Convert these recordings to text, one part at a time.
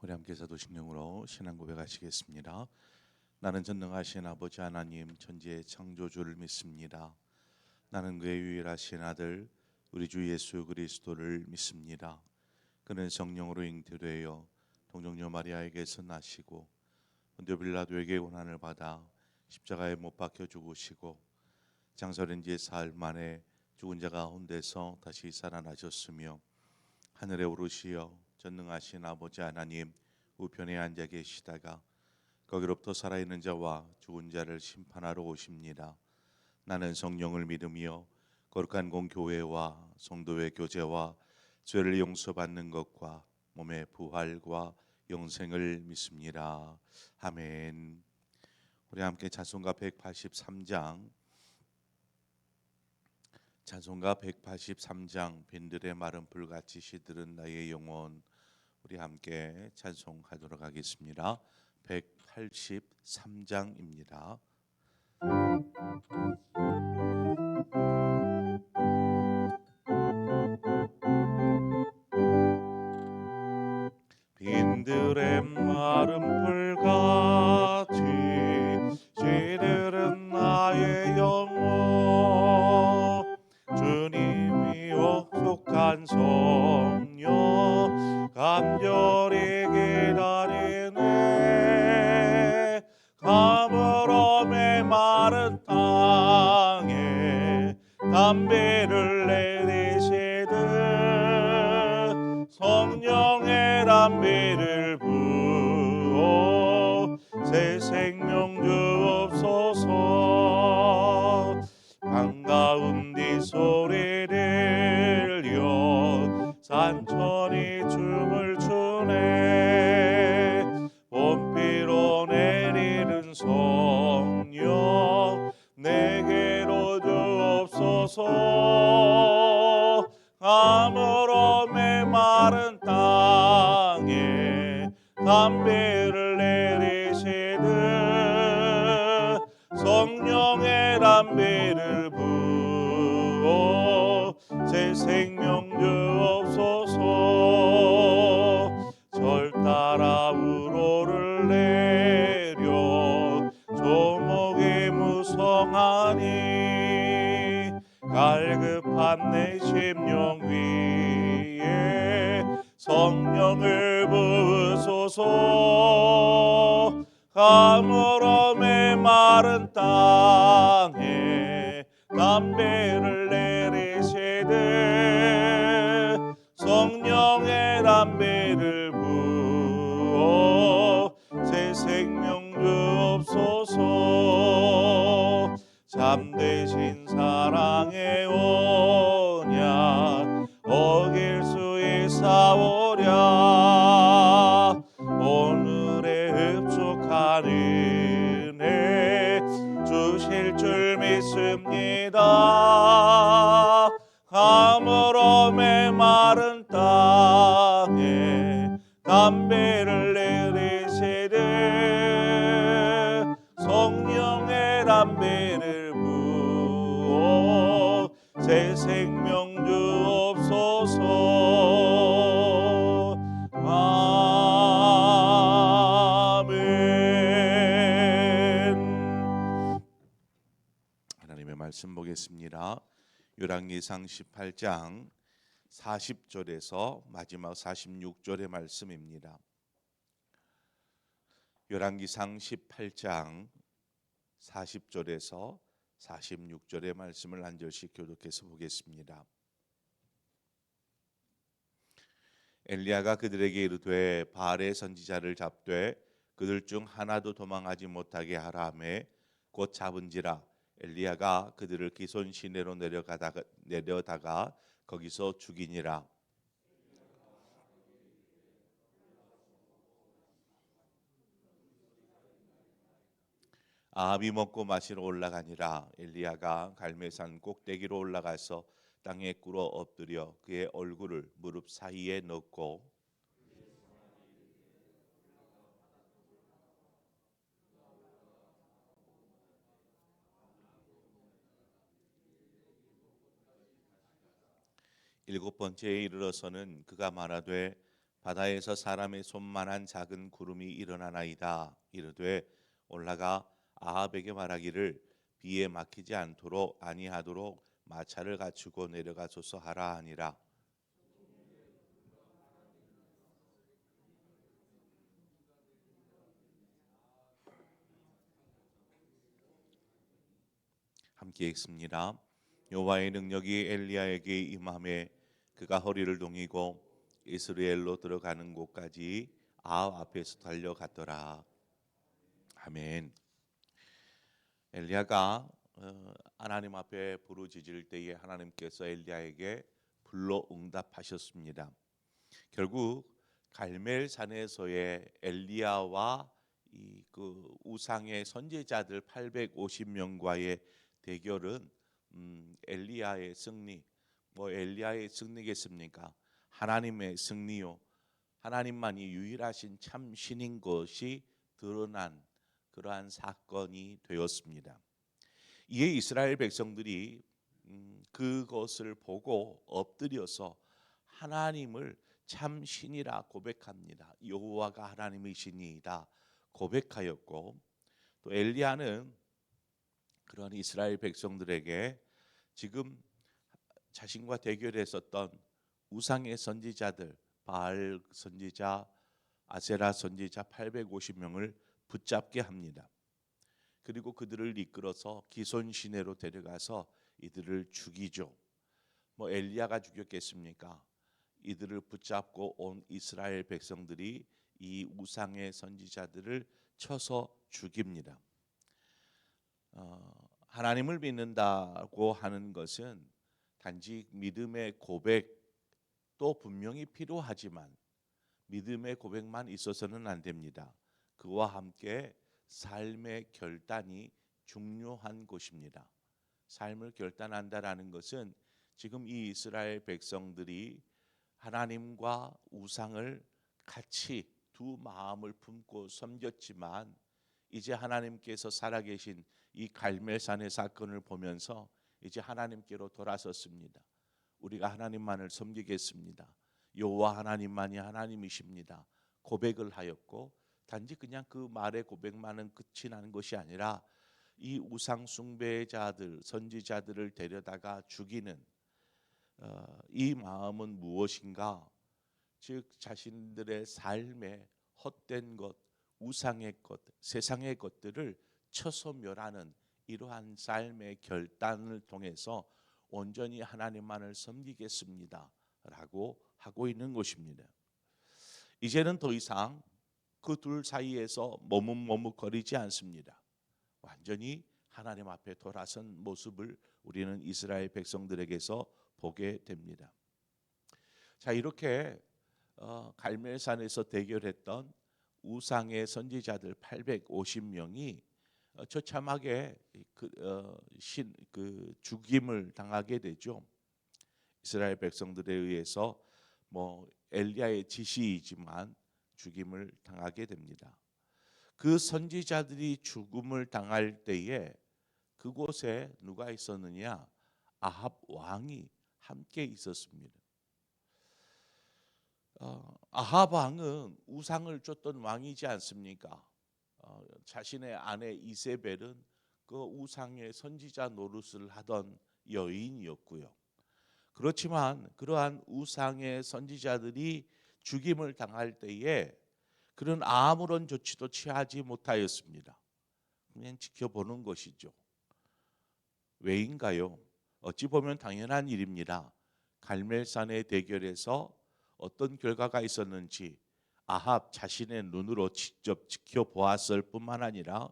우리 함께 사도신경으로 신앙 고백하시겠습니다. 나는 전능하신 아버지 하나님 천지의 창조주를 믿습니다. 나는 그의 유일하신 아들 우리 주 예수 그리스도를 믿습니다. 그는 성령으로 잉태되어 동정녀 마리아에게서 나시고 본디오 빌라도에게 고난을 받아 십자가에 못 박혀 죽으시고 장사된 지 사흘 만에 죽은 자 가운데서 다시 살아나셨으며 하늘에 오르시어 전능하신 아버지 하나님 우편에 앉아 계시다가 거기로부터 살아있는 자와 죽은 자를 심판하러 오십니다. 나는 성령을 믿으며 거룩한 공교회와 성도의 교제와 죄를 용서받는 것과 몸의 부활과 영생을 믿습니다. 아멘. 우리 함께 찬송가 183장 빈들의 마른 불같이 시들은 나의 영혼, 우리 함께 찬송하도록 하겠습니다. 183장입니다. 빈들의 마른 불같이 시들은 나의 영혼, 주님이 약속한 성령 간절히 기다리네. 가물음의 마른 땅에 담비를 내리시듯 성령의 담비를 부어 새 생명 주옵소서. 반가운 네 소리 들려 산천이 춤을 추네. 봄비로 내리는 성령 내게로 주옵소서. 가물음의 마른 땅에 담비를 내리시듯 성령의 담비를 부어 새 생명 주옵소서. 절 따라 우로를 내려 조목이 무성하니 갈급한 내 심령 위에 성령을 부으소서. 가물음의 마른 땅에 담비를 내리시듯 성령의 담비를 부어 새 생명 주옵소서. 참되신 사랑의 언약 어길 수 있사오랴. 오늘의 흡족한 은혜 주실 줄 믿습니다. 가물음의 마른 땅에 담비를 내리시듯 성령의 담비를 부어 새 생명 주옵소서. 아멘. 하나님의 말씀 보겠습니다. 열왕기상 18장 40절에서 마지막 46절의 말씀입니다. 열왕기상 18장 40절에서 46절의 말씀을 한 절씩 교독해서 보겠습니다. 엘리야가 그들에게 이르되 바알의 선지자를 잡되 그들 중 하나도 도망하지 못하게 하라 하매 곧 잡은지라. 엘리야가 그들을 기손 시내로 내려다가 거기서 죽이니라. 아합이 먹고 마시러 올라가니라. 엘리야가 갈멜산 꼭대기로 올라가서 땅에 꿇어 엎드려 그의 얼굴을 무릎 사이에 넣고 일곱 번째에 이르러서는 그가 말하되 바다에서 사람의 손만한 작은 구름이 일어나나이다. 이르되 올라가 아합에게 말하기를 비에 막히지 않도록 아니하도록 마차를 갖추고 내려가소서 하라 하니라. 함께 읽습니다. 여호와의 능력이 엘리야에게 임함에 그가 허리를 동이고 이스라엘로 들어가는 곳까지 아합 앞에서 달려갔더라. 아멘. 엘리야가 하나님 앞에 부르짖을 때에 하나님께서 엘리야에게 불러 응답하셨습니다. 결국 갈멜산에서의 엘리야와 이 그 우상의 선지자들 850명과의 대결은 엘리야의 승리, 뭐 엘리야의 승리겠습니까? 하나님의 승리요. 하나님만이 유일하신 참 신인 것이 드러난 그러한 사건이 되었습니다. 이에 이스라엘 백성들이 그것을 보고 엎드려서 하나님을 참 신이라 고백합니다. 여호와가 하나님의 신이다 고백하였고, 또 엘리야는 그런 이스라엘 백성들에게 지금 자신과 대결했었던 우상의 선지자들, 바알 선지자, 아세라 선지자 850명을 붙잡게 합니다. 그리고 그들을 이끌어서 기손 시내로 데려가서 이들을 죽이죠. 뭐 엘리야가 죽였겠습니까? 이들을 붙잡고 온 이스라엘 백성들이 이 우상의 선지자들을 쳐서 죽입니다. 하나님을 믿는다고 하는 것은 단지 믿음의 고백도 분명히 필요하지만 믿음의 고백만 있어서는 안 됩니다. 그와 함께 삶의 결단이 중요한 것입니다. 삶을 결단한다라는 것은 지금 이 이스라엘 백성들이 하나님과 우상을 같이 두 마음을 품고 섬겼지만 이제 하나님께서 살아계신 이 갈멜산의 사건을 보면서 이제 하나님께로 돌아섰습니다. 우리가 하나님만을 섬기겠습니다. 여호와 하나님만이 하나님이십니다. 고백을 하였고, 단지 그냥 그 말의 고백만은 끝이 나는 것이 아니라 이 우상 숭배자들, 선지자들을 데려다가 죽이는 이 마음은 무엇인가? 즉 자신들의 삶에 헛된 것, 우상의 것, 세상의 것들을 쳐서 멸하는 이러한 삶의 결단을 통해서 온전히 하나님만을 섬기겠습니다 라고 하고 있는 것입니다. 이제는 더 이상 그 둘 사이에서 머뭇머뭇거리지 않습니다. 완전히 하나님 앞에 돌아선 모습을 우리는 이스라엘 백성들에게서 보게 됩니다. 자, 이렇게 갈멜산에서 대결했던 우상의 선지자들 850명이 처참하게 죽임을 당하게 되죠. 이스라엘 백성들에 의해서 뭐 엘리야의 지시이지만 죽임을 당하게 됩니다. 그 선지자들이 죽음을 당할 때에 그곳에 누가 있었느냐? 아합 왕이 함께 있었습니다. 아합 왕은 우상을 쫓던 왕이지 않습니까? 자신의 아내 이세벨은 그 우상의 선지자 노릇을 하던 여인이었고요. 그렇지만 그러한 우상의 선지자들이 죽임을 당할 때에 그런 아무런 조치도 취하지 못하였습니다. 그냥 지켜보는 것이죠. 왜인가요? 어찌 보면 당연한 일입니다. 갈멜산의 대결에서 어떤 결과가 있었는지 아합 자신의 눈으로 직접 지켜보았을 뿐만 아니라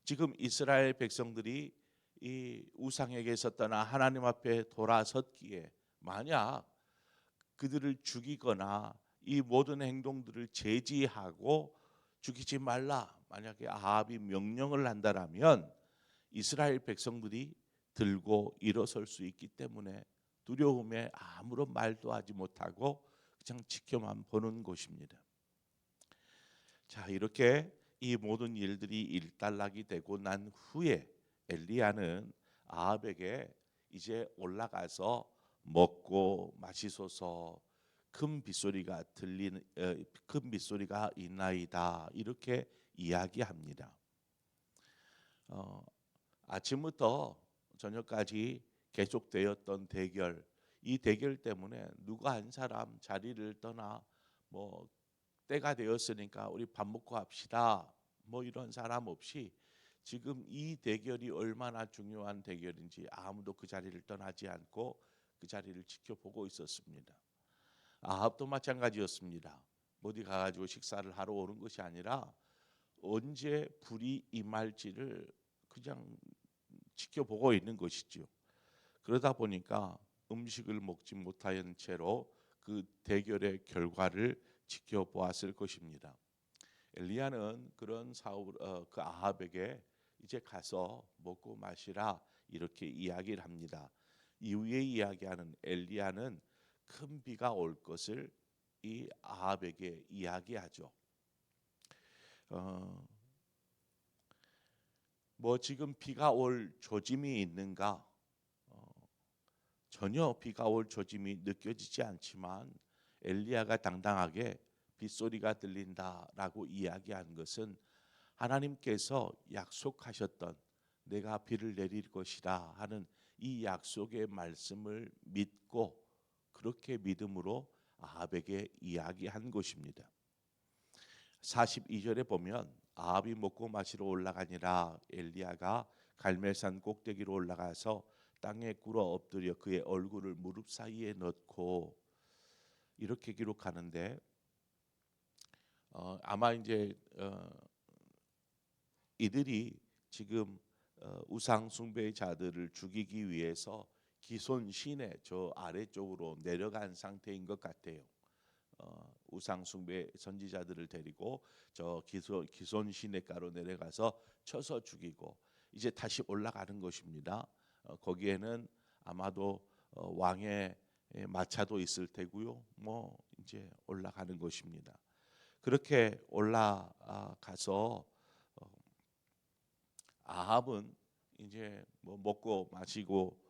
지금 이스라엘 백성들이 이 우상에게서 떠나 하나님 앞에 돌아섰기에 만약 그들을 죽이거나 이 모든 행동들을 제지하고 죽이지 말라, 만약에 아합이 명령을 한다라면 이스라엘 백성들이 들고 일어설 수 있기 때문에 두려움에 아무런 말도 하지 못하고 그냥 지켜만 보는 것입니다. 자, 이렇게 이 모든 일들이 일단락이 되고 난 후에 엘리야는 아합에게 이제 올라가서 먹고 마시소서, 큰 빗소리가 들리는 큰 빗소리가 있나이다 이렇게 이야기합니다. 아침부터 저녁까지 계속되었던 대결, 이 대결 때문에 누가 한 사람 자리를 떠나 뭐 때가 되었으니까 우리 밥 먹고 합시다 뭐 이런 사람 없이 지금 이 대결이 얼마나 중요한 대결인지 아무도 그 자리를 떠나지 않고 그 자리를 지켜보고 있었습니다. 아합도 마찬가지였습니다. 어디 가가지고 식사를 하러 오는 것이 아니라 언제 불이 임할지를 그냥 지켜보고 있는 것이죠. 그러다 보니까 음식을 먹지 못한 채로 그 대결의 결과를 지켜보았을 것입니다. 엘리야는 그런 그 아합에게 이제 가서 먹고 마시라 이렇게 이야기를 합니다. 이후에 이야기하는 엘리야는 큰 비가 올 것을 이 아합에게 이야기하죠. 뭐 지금 비가 올 조짐이 있는가? 전혀 비가 올 조짐이 느껴지지 않지만 엘리야가 당당하게 빗소리가 들린다라고 이야기한 것은 하나님께서 약속하셨던 내가 비를 내릴 것이다 하는 이 약속의 말씀을 믿고 그렇게 믿음으로 아합에게 이야기한 것입니다. 42절에 보면 아합이 먹고 마시러 올라가니라 엘리야가 갈멜산 꼭대기로 올라가서 땅에 꿇어 엎드려 그의 얼굴을 무릎 사이에 넣고 이렇게 기록하는데 아마 이제 이들이 지금 우상 숭배자들을 죽이기 위해서 기손 시내 저 아래쪽으로 내려간 상태인 것 같아요. 우상 숭배 선지자들을 데리고 저 기손 시내가로 내려가서 쳐서 죽이고 이제 다시 올라가는 것입니다. 거기에는 아마도 왕의 마차도 있을 테고요. 뭐 이제 올라가는 것입니다. 그렇게 올라가서 아합은 이제 뭐 먹고 마시고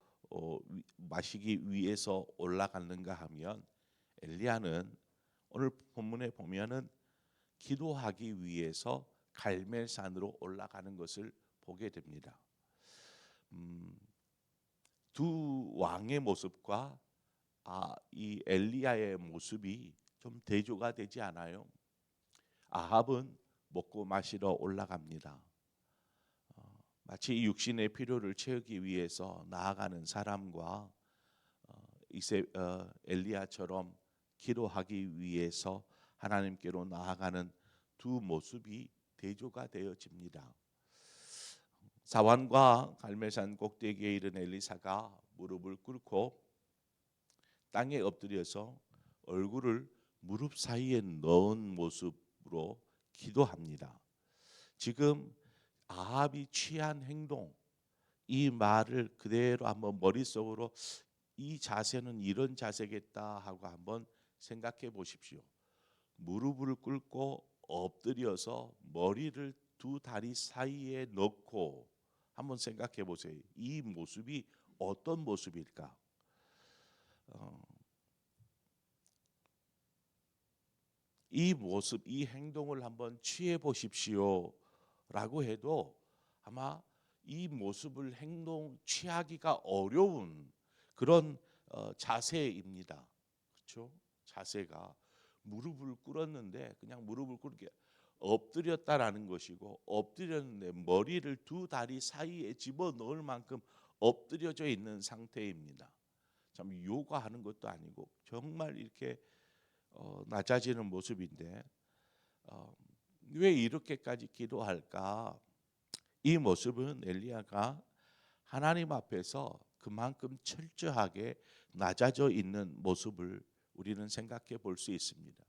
마시기 위해서 올라갔는가 하면 엘리야는 오늘 본문에 보면은 기도하기 위해서 갈멜산으로 올라가는 것을 보게 됩니다. 두 왕의 모습과 이 엘리야의 모습이 좀 대조가 되지 않아요? 아합은 먹고 마시러 올라갑니다. 마치 육신의 필요를 채우기 위해서 나아가는 사람과 엘리야처럼 기도하기 위해서 하나님께로 나아가는 두 모습이 대조가 되어집니다. 사완과 갈멜산 꼭대기에 이른 엘리사가 무릎을 꿇고 땅에 엎드려서 얼굴을 무릎 사이에 넣은 모습으로 기도합니다. 지금 아합이 취한 행동, 이 말을 그대로 한번 머릿속으로 이 자세는 이런 자세겠다 하고 한번 생각해 보십시오. 무릎을 꿇고 엎드려서 머리를 두 다리 사이에 넣고 한번 생각해 보세요. 이 모습이 어떤 모습일까? 이 모습, 이 행동을 한번 취해 보십시오 라고 해도 아마 이 모습을 취하기가 어려운 그런 자세입니다. 그렇죠? 자세가 무릎을 꿇었는데 그냥 무릎을 꿇게 엎드렸다라는 것이고 엎드렸는데 머리를 두 다리 사이에 집어넣을 만큼 엎드려져 있는 상태입니다. 참 요가하는 것도 아니고 정말 이렇게 낮아지는 모습인데 왜 이렇게까지 기도할까? 이 모습은 엘리야가 하나님 앞에서 그만큼 철저하게 낮아져 있는 모습을 우리는 생각해 볼 수 있습니다.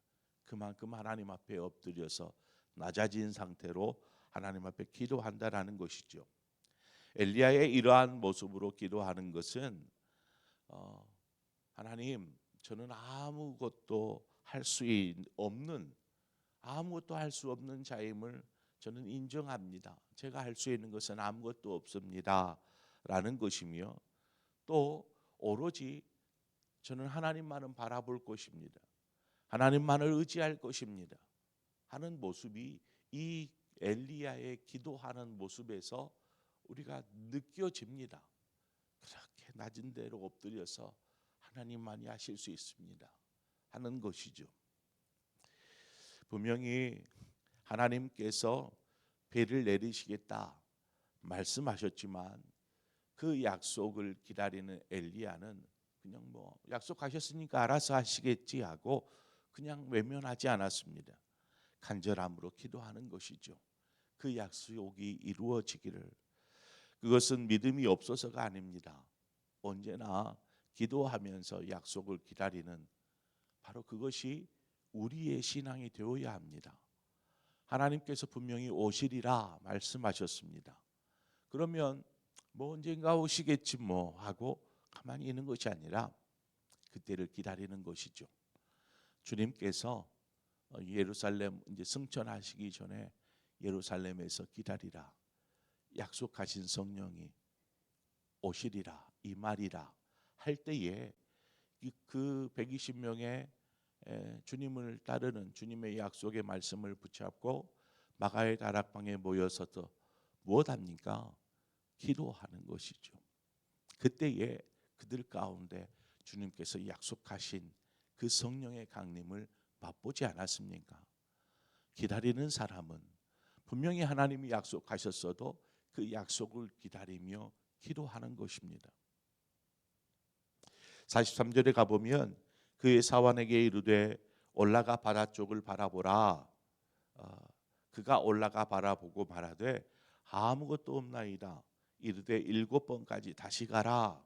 그만큼 하나님 앞에 엎드려서 낮아진 상태로 하나님 앞에 기도한다라는 것이죠. 엘리야의 이러한 모습으로 기도하는 것은 하나님, 저는 아무것도 할 수 없는 자임을 저는 인정합니다. 제가 할 수 있는 것은 아무것도 없습니다 라는 것이며 또 오로지 저는 하나님만은 바라볼 것입니다. 하나님만을 의지할 것입니다 하는 모습이 이 엘리야의 기도하는 모습에서 우리가 느껴집니다. 그렇게 낮은 데로 엎드려서 하나님만이 하실 수 있습니다 하는 것이죠. 분명히 하나님께서 비를 내리시겠다 말씀하셨지만 그 약속을 기다리는 엘리야는 그냥 뭐 약속하셨으니까 알아서 하시겠지 하고 그냥 외면하지 않았습니다. 간절함으로 기도하는 것이죠. 그 약속이 이루어지기를. 그것은 믿음이 없어서가 아닙니다. 언제나 기도하면서 약속을 기다리는 바로 그것이 우리의 신앙이 되어야 합니다. 하나님께서 분명히 오시리라 말씀하셨습니다. 그러면 뭐 언젠가 오시겠지 뭐 하고 가만히 있는 것이 아니라 그때를 기다리는 것이죠. 주님께서 예루살렘 이제 승천하시기 전에 예루살렘에서 기다리라 약속하신 성령이 오시리라 이 말이라 할 때에 그 120명의 주님을 따르는 주님의 약속의 말씀을 붙잡고 마가의 다락방에 모여서 또 무엇합니까? 기도하는 것이죠. 그때에 그들 가운데 주님께서 약속하신 그 성령의 강림을 맛보지 않았습니까? 기다리는 사람은 분명히 하나님이 약속하셨어도 그 약속을 기다리며 기도하는 것입니다. 43절에 가보면 그의 사환에게 이르되 올라가 바다 쪽을 바라보라. 그가 올라가 바라보고 말하되 아무것도 없나이다. 이르되 7번까지 다시 가라.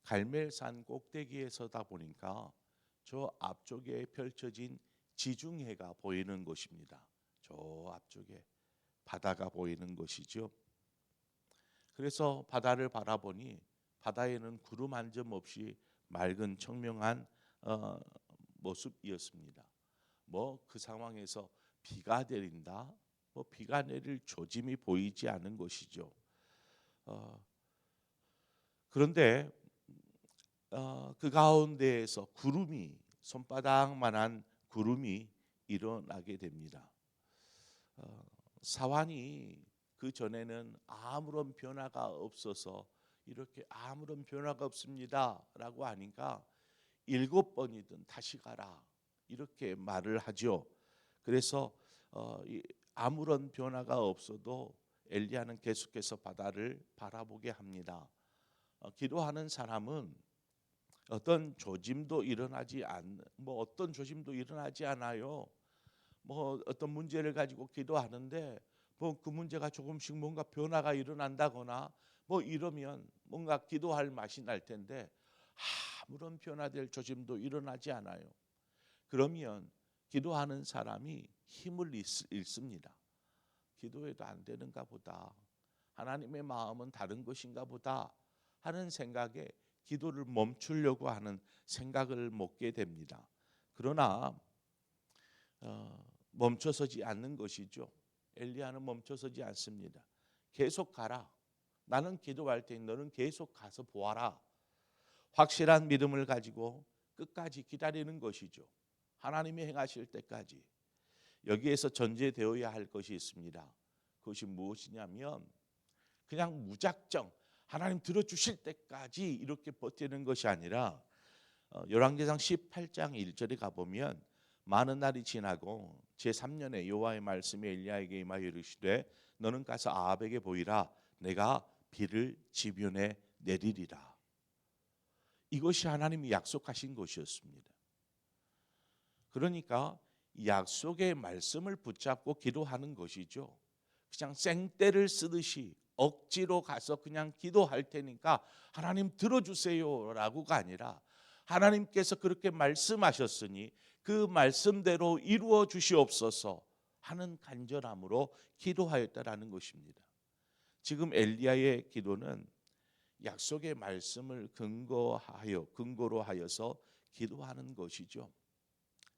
갈멜산 꼭대기에 서다 보니까 저 앞쪽에 펼쳐진 지중해가 보이는 것입니다. 저 앞쪽에 바다가 보이는 것이죠. 그래서 바다를 바라보니 바다에는 구름 한 점 없이 맑은 청명한 모습이었습니다. 뭐 그 상황에서 비가 내린다, 뭐 비가 내릴 조짐이 보이지 않는 것이죠. 그런데 그 가운데에서 구름이 손바닥만한 구름이 일어나게 됩니다. 사환이 그 전에는 아무런 변화가 없어서 이렇게 아무런 변화가 없습니다라고 하니까 7번이든 다시 가라 이렇게 말을 하죠. 그래서 아무런 변화가 없어도 엘리야는 계속해서 바다를 바라보게 합니다. 기도하는 사람은 어떤 조짐도 일어나지 어떤 조짐도 일어나지 않아요. 뭐 어떤 문제를 가지고 기도하는데 뭐 그 문제가 조금씩 뭔가 변화가 일어난다거나 뭐 이러면 뭔가 기도할 맛이 날 텐데 아무런 변화될 조짐도 일어나지 않아요. 그러면 기도하는 사람이 힘을 잃습니다. 기도해도 안 되는가 보다. 하나님의 마음은 다른 것인가 보다 하는 생각에 기도를 멈추려고 하는 생각을 먹게 됩니다. 그러나 멈춰서지 않는 것이죠. 엘리야는 멈춰서지 않습니다. 계속 가라. 나는 기도할 테니 너는 계속 가서 보아라. 확실한 믿음을 가지고 끝까지 기다리는 것이죠. 하나님이 행하실 때까지. 여기에서 전제되어야 할 것이 있습니다. 그것이 무엇이냐면 그냥 무작정 하나님 들어주실 때까지 이렇게 버티는 것이 아니라 열왕기상 18장 1절에 가보면 많은 날이 지나고 제3년에 여호와의 말씀이 엘리야에게 임하여 이르시되 너는 가서 아합에게 보이라. 내가 비를 지변에 내리리라. 이것이 하나님이 약속하신 것이었습니다. 그러니까 약속의 말씀을 붙잡고 기도하는 것이죠. 그냥 생떼를 쓰듯이 억지로 가서 그냥 기도할 테니까 하나님 들어주세요라고가 아니라 하나님께서 그렇게 말씀하셨으니 그 말씀대로 이루어 주시옵소서 하는 간절함으로 기도하였다라는 것입니다. 지금 엘리야의 기도는 약속의 말씀을 근거로 하여서 기도하는 것이죠.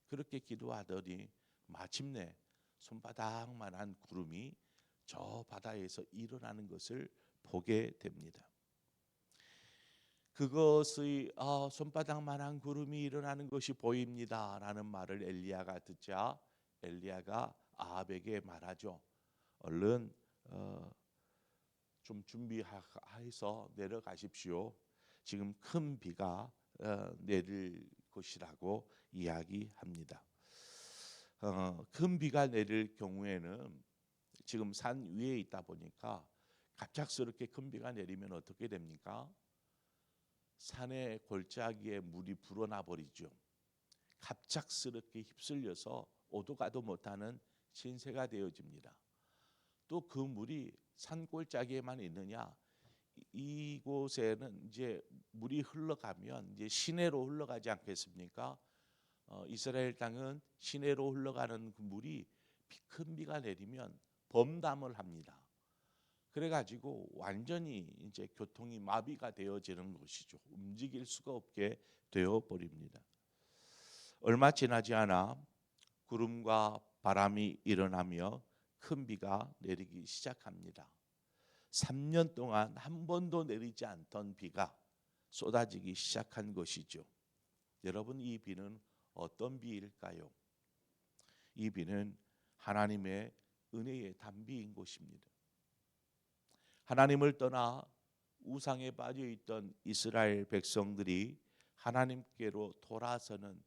그렇게 기도하더니 마침내 손바닥만한 구름이 저 바다에서 일어나는 것을 보게 됩니다. 그것의 손바닥만한 구름이 일어나는 것이 보입니다라는 말을 엘리야가 듣자 엘리야가 아합에게 말하죠. 얼른 좀 준비해서 내려가십시오. 지금 큰 비가 내릴 것이라고 이야기합니다. 큰 비가 내릴 경우에는 지금 산 위에 있다 보니까 갑작스럽게 큰 비가 내리면 어떻게 됩니까? 산의 골짜기에 물이 불어나 버리죠. 갑작스럽게 휩쓸려서 오도 가도 못하는 신세가 되어집니다. 또 그 물이 산 골짜기에만 있느냐? 이곳에는 이제 물이 흘러가면 이제 시내로 흘러가지 않겠습니까? 이스라엘 땅은 시내로 흘러가는 그 물이 큰 비가 내리면 범람을 합니다. 그래가지고 완전히 이제 교통이 마비가 되어지는 것이죠. 움직일 수가 없게 되어 버립니다. 얼마 지나지 않아 구름과 바람이 일어나며 큰 비가 내리기 시작합니다. 3년 동안 한 번도 내리지 않던 비가 쏟아지기 시작한 것이죠. 여러분, 이 비는 어떤 비일까요? 이 비는 하나님의 은혜의 단비인 것입니다. 하나님을 떠나 우상에 빠져 있던 이스라엘 백성들이 하나님께로 돌아서는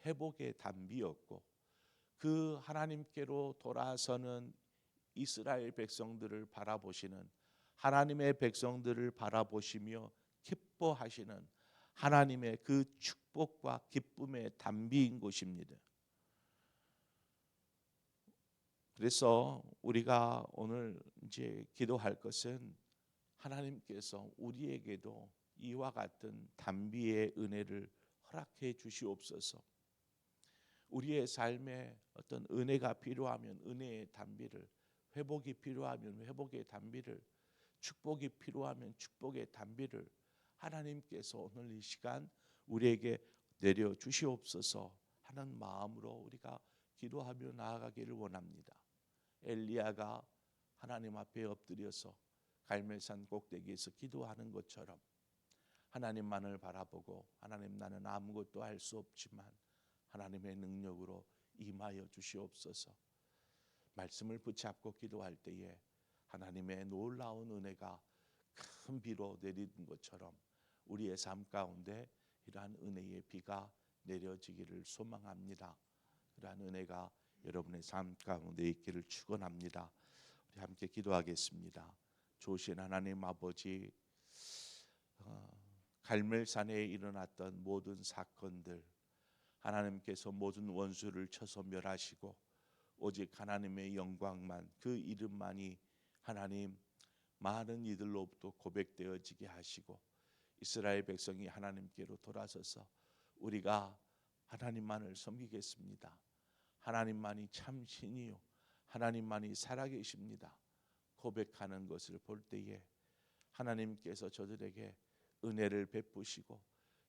회복의 단비였고, 그 하나님께로 돌아서는 이스라엘 백성들을 바라보시는 하나님의 백성들을 바라보시며 기뻐하시는 하나님의 그 축복과 기쁨의 단비인 것입니다. 그래서 우리가 오늘 이제 기도할 것은 하나님께서 우리에게도 이와 같은 단비의 은혜를 허락해 주시옵소서. 우리의 삶에 어떤 은혜가 필요하면 은혜의 단비를, 회복이 필요하면 회복의 단비를, 축복이 필요하면 축복의 단비를 하나님께서 오늘 이 시간 우리에게 내려 주시옵소서 하는 마음으로 우리가 기도하며 나아가기를 원합니다. 엘리야가 하나님 앞에 엎드려서 갈멜산 꼭대기에서 기도하는 것처럼 하나님만을 바라보고, 하나님, 나는 아무것도 할 수 없지만 하나님의 능력으로 임하여 주시옵소서. 말씀을 붙잡고 기도할 때에 하나님의 놀라운 은혜가 큰 비로 내리는 것처럼 우리의 삶 가운데 이러한 은혜의 비가 내려지기를 소망합니다. 그러한 은혜가 여러분의 삶 가운데 있기를 축원합니다. 우리 함께 기도하겠습니다. 좋으신 하나님 아버지, 갈멜산에 일어났던 모든 사건들, 하나님께서 모든 원수를 쳐서 멸하시고 오직 하나님의 영광만, 그 이름만이 하나님 많은 이들로부터 고백되어지게 하시고 이스라엘 백성이 하나님께로 돌아서서 우리가 하나님만을 섬기겠습니다, 하나님만이 참 신이요 하나님만이 살아계십니다 고백하는 것을 볼 때에 하나님께서 저들에게 은혜를 베푸시고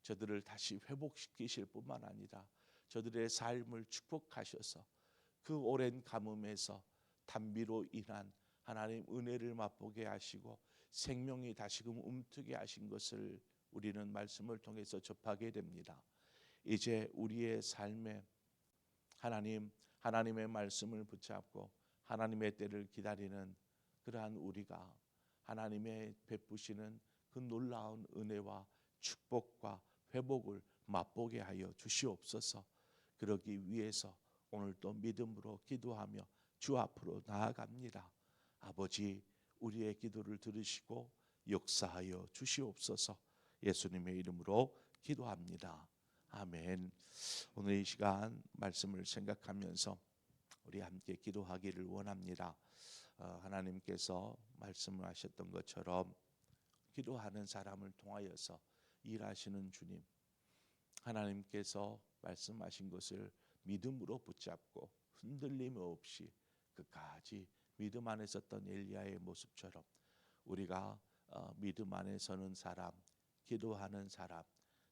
저들을 다시 회복시키실 뿐만 아니라 저들의 삶을 축복하셔서 그 오랜 가뭄에서 단비로 인한 하나님 은혜를 맛보게 하시고 생명이 다시금 움트게 하신 것을 우리는 말씀을 통해서 접하게 됩니다. 이제 우리의 삶에 하나님의 말씀을 붙잡고 하나님의 때를 기다리는 그러한 우리가 하나님의 베푸시는 그 놀라운 은혜와 축복과 회복을 맛보게 하여 주시옵소서. 그러기 위해서 오늘도 믿음으로 기도하며 주 앞으로 나아갑니다. 아버지, 우리의 기도를 들으시고 역사하여 주시옵소서. 예수님의 이름으로 기도합니다. 아멘. 오늘 이 시간 말씀을 생각하면서 우리 함께 기도하기를 원합니다. 하나님께서 말씀을 하셨던 것처럼 기도하는 사람을 통하여서 일하시는 주님, 하나님께서 말씀하신 것을 믿음으로 붙잡고 흔들림 없이 끝까지 믿음 안에 섰던 엘리야의 모습처럼 우리가 믿음 안에 서는 사람, 기도하는 사람,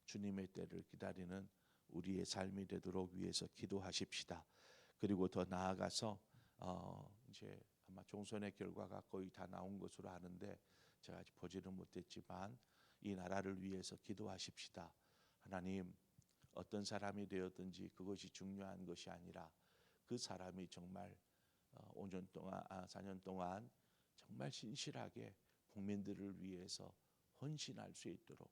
주님의 때를 기다리는 우리의 삶이 되도록 위해서 기도하십시다. 그리고 더 나아가서 이제 아마 총선의 결과가 거의 다 나온 것으로 아는데 제가 아직 보지는 못했지만 이 나라를 위해서 기도하십시다. 하나님, 어떤 사람이 되었든지 그것이 중요한 것이 아니라 그 사람이 정말 5년 동안 4년 동안 정말 신실하게 국민들을 위해서 헌신할 수 있도록,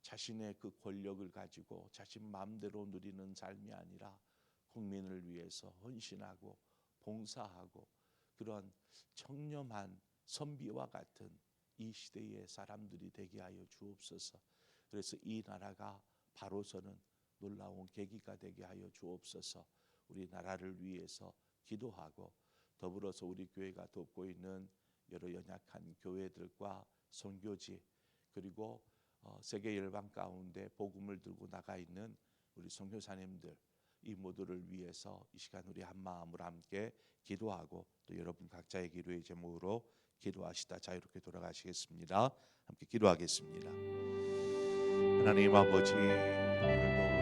자신의 그 권력을 가지고 자신 마음대로 누리는 삶이 아니라 국민을 위해서 헌신하고 봉사하고 그런 청렴한 선비와 같은 이 시대의 사람들이 되게 하여 주옵소서. 그래서 이 나라가 바로서는 놀라운 계기가 되게 하여 주옵소서. 우리 나라를 위해서 기도하고 더불어서 우리 교회가 돕고 있는 여러 연약한 교회들과 선교지, 그리고 세계 열방 가운데 복음을 들고 나가 있는 우리 선교사님들, 이 모두를 위해서 이 시간 우리 한 마음으로 함께 기도하고 또 여러분 각자의 기도의 제목으로 기도하시다 자유롭게 돌아가시겠습니다. 함께 기도하겠습니다. 하나님 아버지, 오늘도